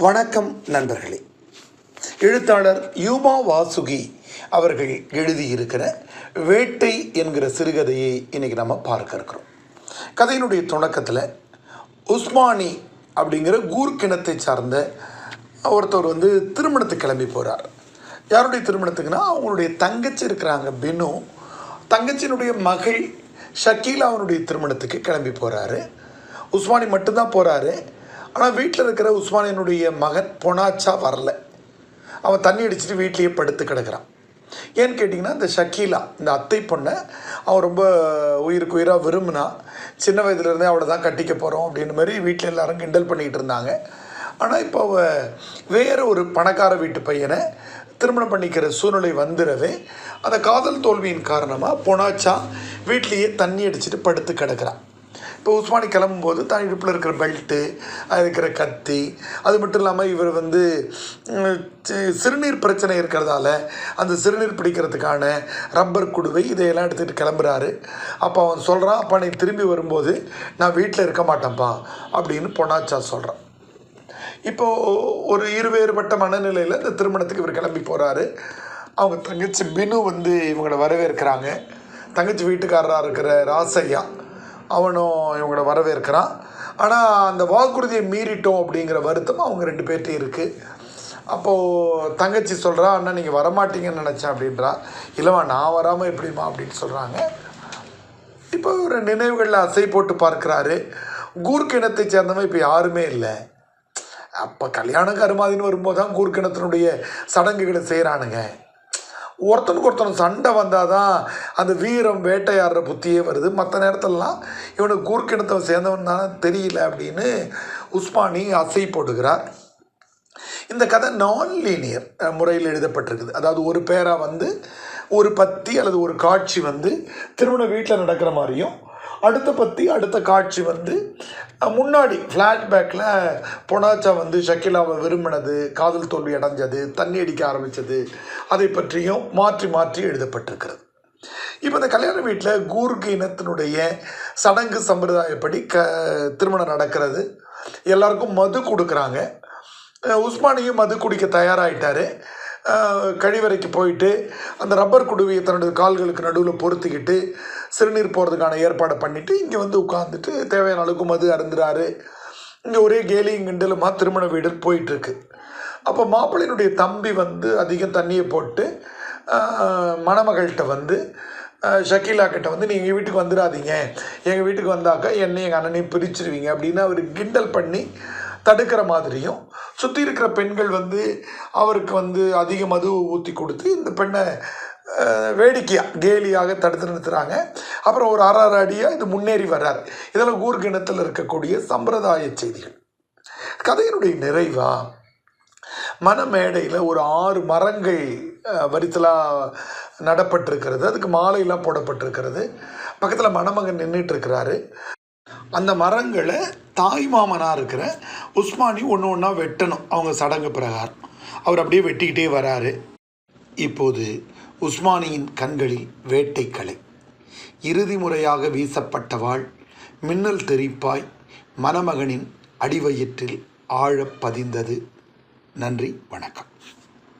வணக்கம் நண்பர்களே. எழுத்தாளர் யூமா வாசுகி அவர்கள் எழுதியிருக்கிற வேட்டை என்கிற சிறுகதையை இன்றைக்கி நம்ம பார்க்க இருக்கிறோம். கதையினுடைய தொடக்கத்தில் உஸ்மானி அப்படிங்கிற கூர்க்கிணத்தை சார்ந்த ஒருத்தர் திருமணத்துக்கு கிளம்பி போகிறார். யாருடைய திருமணத்துக்குன்னா அவங்களுடைய தங்கச்சி இருக்கிறாங்க பினு, தங்கச்சியினுடைய மகள் ஷக்கீலா அவனுடைய திருமணத்துக்கு கிளம்பி போகிறாரு. உஸ்மானி மட்டும்தான் போகிறாரு. ஆனால் வீட்டில் இருக்கிற உஸ்மானியனுடைய மகன் பொனாச்சா வரல. அவன் தண்ணி அடிச்சுட்டு வீட்லேயே படுத்து கிடக்கிறான். ஏன்னு கேட்டிங்கன்னா, இந்த ஷக்கீலா, இந்த அத்தை பொண்ணை அவன் ரொம்ப உயிருக்கு உயிராக விரும்பினா. சின்ன வயதுலேருந்தே அவளை தான் கட்டிக்க போகிறோம் அப்படின்னு மாதிரி வீட்டில் எல்லோரும் கிண்டல் பண்ணிகிட்டு இருந்தாங்க. ஆனால் இப்போ அவள் வேறு ஒரு பணக்கார வீட்டு பையனை திருமணம் பண்ணிக்கிற சூழ்நிலை வந்துடவே அந்த காதல் தோல்வியின் காரணமாக பொனாச்சா வீட்லேயே தண்ணி அடிச்சுட்டு படுத்து கிடக்கிறான். இப்போ உஸ்மானி கிளம்பும்போது தான் இடுப்பில் இருக்கிற பெல்ட்டு, அது இருக்கிற கத்தி, அது மட்டும் இல்லாமல் இவர் சிறுநீர் பிரச்சனை இருக்கிறதால அந்த சிறுநீர் பிடிக்கிறதுக்கான ரப்பர் குடுவை இதையெல்லாம் எடுத்துகிட்டு கிளம்புறாரு. அப்போ அவன் சொல்கிறான், அப்பா நீ திரும்பி வரும்போது நான் வீட்டில் இருக்க மாட்டேன்ப்பா அப்படின்னு பொனாச்சா சொல்கிறான். இப்போது ஒரு இருவேறுபட்ட மனநிலையில் இந்த திருமணத்துக்கு இவர் கிளம்பி போகிறாரு. அவங்க தங்கச்சி பினு இவங்களை வரவேற்கிறாங்க. தங்கச்சி வீட்டுக்காரராக இருக்கிற ராசையா அவனும் இவங்கள வரவேற்கிறான். ஆனால் அந்த வாக்குறுதியை மீறிட்டோம் அப்படிங்கிற வருத்தம் அவங்க ரெண்டு பேர்ட்டையும் இருக்குது. அப்போது தங்கச்சி சொல்கிறா, அண்ணா நீங்கள் வரமாட்டீங்கன்னு நினச்சேன் அப்படின்றா. இல்லைம்மா நான் வராமல் எப்படிம்மா அப்படின்னு சொல்கிறாங்க. இப்போ ஒரு நினைவுகளில் அசை போட்டு பார்க்குறாரு. கூர்க்கிணத்தை சேர்ந்தவன் இப்போ யாருமே இல்லை. அப்போ கல்யாணம் கருமாதின்னு வரும்போது தான் கூர்க்கிணத்தினுடைய சடங்குகளை செய்கிறானுங்க. ஒருத்தனுக்கு ஒருத்தனுக்கு சண்டை வந்தால் தான் அந்த வீரம் வேட்டையாடுற புத்தியே வருது. மற்ற நேரத்திலலாம் இவனுக்கு கூர்க்கிணத்தை சேர்ந்தவன் தானே தெரியல அப்படின்னு உஸ்மானி அசை போடுகிறார். இந்த கதை நான் லீனியர் முறையில் எழுதப்பட்டிருக்குது. அதாவது ஒரு பேராக ஒரு பத்தி அல்லது ஒரு காட்சி திருமண வீட்டில் நடக்கிற மாதிரியும், அடுத்த பற்றி அடுத்த காட்சி முன்னாடி ஃப்ளாஷ்பேக்கில் பொனாச்சா ஷக்கீலாவை விரும்பினது, காதல் தோல்வி அடைஞ்சது, தண்ணி அடிக்க ஆரம்பித்தது, அதை பற்றியும் மாற்றி மாற்றி எழுதப்பட்டிருக்கிறது. இப்போ இந்த கல்யாண வீட்டில் கூர்க் இனத்தினுடைய சடங்கு சம்பிரதாயப்படி திருமணம் நடக்கிறது. எல்லாருக்கும் மது கொடுக்குறாங்க. உஸ்மானியும் மது குடிக்க தயாராகிட்டார். கழிவறைக்கு போயிட்டு அந்த ரப்பர் குடுவையை தன்னுடைய கால்களுக்கு நடுவில் பொருத்திக்கிட்டு சிறுநீர் போகிறதுக்கான ஏற்பாடை பண்ணிவிட்டு இங்கே உட்காந்துட்டு தேவையான அளவுக்கு மது அருந்துறாரு. இங்கே ஒரே கேலியும் கிண்டலுமா திருமண வீடு போயிட்டுருக்கு. அப்போ மாப்பிள்ளையினுடைய தம்பி அதிகம் தண்ணியை போட்டு மணமகள்கிட்ட ஷக்கீலா கிட்ட நீங்கள் எங்கள் வீட்டுக்கு வந்துடாதீங்க, எங்கள் வீட்டுக்கு வந்தாக்கா என்னை எங்கள் அண்ணனையும் பிரிச்சிருவீங்க அப்படின்னு அவர் கிண்டல் பண்ணி தடுக்கிற மாதிரியும், சுற்றி இருக்கிற பெண்கள் அவருக்கு அதிக மது ஊற்றி கொடுத்து இந்த பெண்ணை வேடிக்கையாக கேலியாக தடுத்து நிறுத்துகிறாங்க. அப்புறம் ஒரு அரை அடியாக இது முன்னேறி வர்றார். இதெல்லாம் கூர்க்கிணத்தில் இருக்கக்கூடிய சம்பிரதாய செய்திகள். கதையினுடைய நிறைவா மணமேடையில் ஒரு 6 மரங்கள் வரிசலாக நடப்பட்டிருக்கிறது. அதுக்கு மாலையெல்லாம் போடப்பட்டிருக்கிறது. பக்கத்தில் மணமகன் நின்றுட்டு இருக்கிறாரு. அந்த மரங்களை தாய் மாமனாக இருக்கிற உஸ்மானி ஒன்று ஒன்றா வெட்டணும் அவங்க சடங்கு பிரகாரம். அவர் அப்படியே வெட்டிக்கிட்டே வராரு. இப்போது உஸ்மானியின் கண்களில் வேட்டைக்கலை. இறுதி முறையாக வீசப்பட்டவாள் மின்னல் தெரிப்பாய் மணமகனின் அடிவயிற்றில் ஆழப் பதிந்தது. நன்றி, வணக்கம்.